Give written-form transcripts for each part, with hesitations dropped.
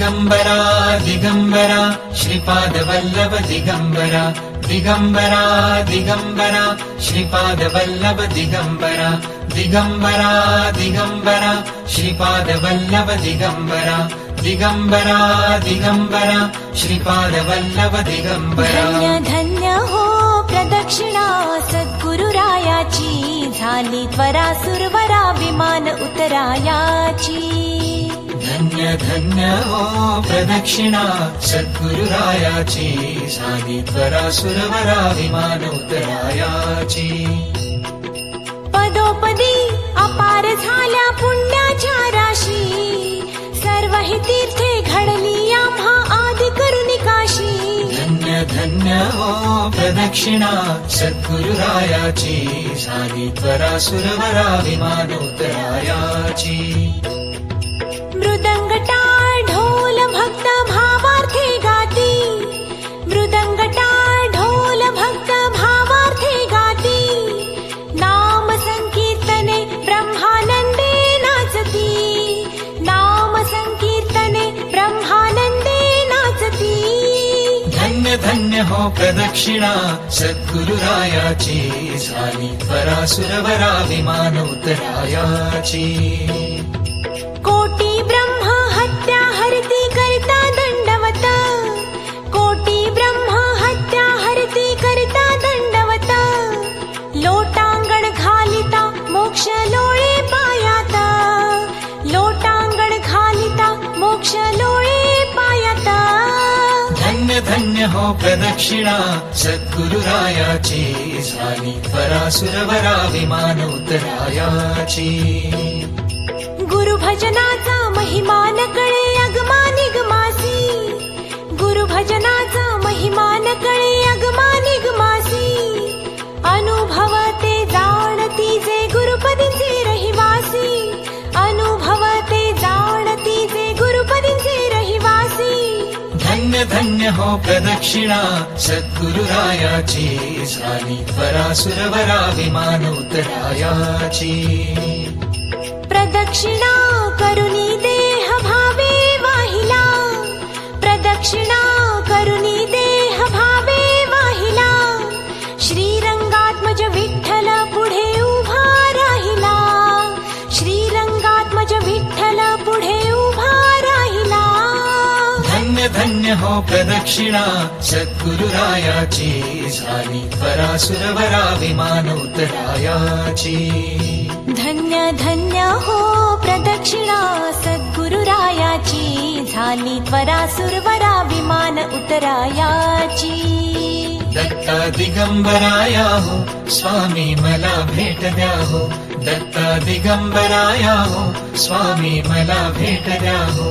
दिगंबरा दिगंबरा श्रीपाद वल्लभ दिगंबरा दिगंबरा दिगंबरा श्रीपाद वल्लभ दिगंबरा दिगंबरा दिगंबरा श्रीपाद वल्लभ दिगंबरा दिगंबरा दिगंबरा श्रीपाद वल्लभ दिगंबरा। धन्य धन्य हो प्रदक्षिणा सद्गुरुरायाची, झाली त्वरा सुरवरा विमान उतरायाची। धन्य धन्य हो प्रदक्षिणा सद्गुरुरायाची, झाली त्वरा सुरवरा विमान उतरायाची। पदोपदी अपार झाल्या पुण्याच्या राशी, सर्व ही तीर्थे घडली आम्हा आदि करुणी काशी। धन्य धन्य हो प्रदक्षिणा सद्गुरुरायाची, झाली त्वरा सुरवरा विमान उतरायाची। मृदंग टाळ ढोल भक्त भावार्थे गाती, मृदंग टाळ ढोल भक्त भावार्थे गाती। नाम संकीर्तने ब्रह्मानंदे नाचती, नाम संकीर्तने ब्रह्मानंदे नाचती। धन्य धन्य हो प्रदक्षिणा सद्गुरुरायाची, झाली त्वरा सुरवरा विमान उतरायाची। कोटी ब्रह्म हत्या हरती करता दंडवत, कोटी ब्रह्म हत्या हरती करता दंडवत। लोटांगण घालिता मोक्ष लोळे पायात, लोटांगण घालिता मोक्ष लोळे पायात। धन्य धन्य हो प्रदक्षिणा सद्गुरुरायाची, झाली त्वरा सुरवरा विमान उतरायाची। गुरु भजनाचा महिमा न कळे अगमा निगमासी, गुरु भजनाचा महिमा न कळे अगमा निगमासी। अनुभवते जाणती जे गुरुपदीचे रहिवासी, अनुभवते जाणती जे गुरुपदीचे रहिवासी। धन्य धन्य हो प्रदक्षिणा सद्गुरुरायाची, झाली त्वरा सुरवरा विमान उतरायाची। प्रदक्षिणा करुणी देह भावे वाहिला, प्रदक्षिणा करुणी देह भावे वाहिला। श्रीरंगात्मज विठ्ठल पुढे उभा राहिला, श्रीरंगात्मज विठ्ठल पुढे उभा राहिला। धन्य धन्य हो प्रदक्षिणा सद्गुरुरायाची, झाली त्वरा सुरवरा विमान उतरायाची। धन्य धन्य हो प्रदक्षिणा सद्गुरुरायाची, झाली त्वरा सुरवरा विमान उतरायाची। दत्ता दिगंबराया हो स्वामी मला भेट द्या हो, दत्ता दिगंबराया हो स्वामी मला भेट द्या हो।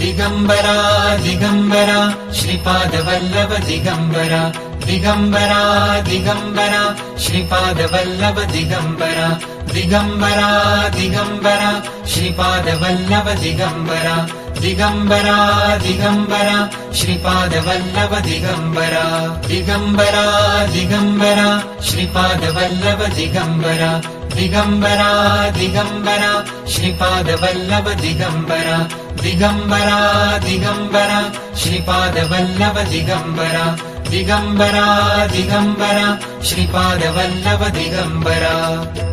दिगंबरा दिगंबरा श्रीपाद वल्लभ दिगंबरा दिगंबरा दिगंबरा श्रीपाद वल्लभ दिगंबरा दिगंबरा दिगंबरा श्रीपाद वल्लभ दिगंबरा दिगंबरा दिगंबरा श्रीपाद वल्लभ दिगंबरा दिगंबरा दिगंबरा श्रीपाद वल्लभ दिगंबरा दिगंबरा दिगंबरा श्रीपाद वल्लभ दिगंबरा दिगंबरा दिगंबरा श्रीपाद वल्लभ दिगंबरा दिगंबरा दिगंबरा श्रीपाद वल्लभ दिगंबरा।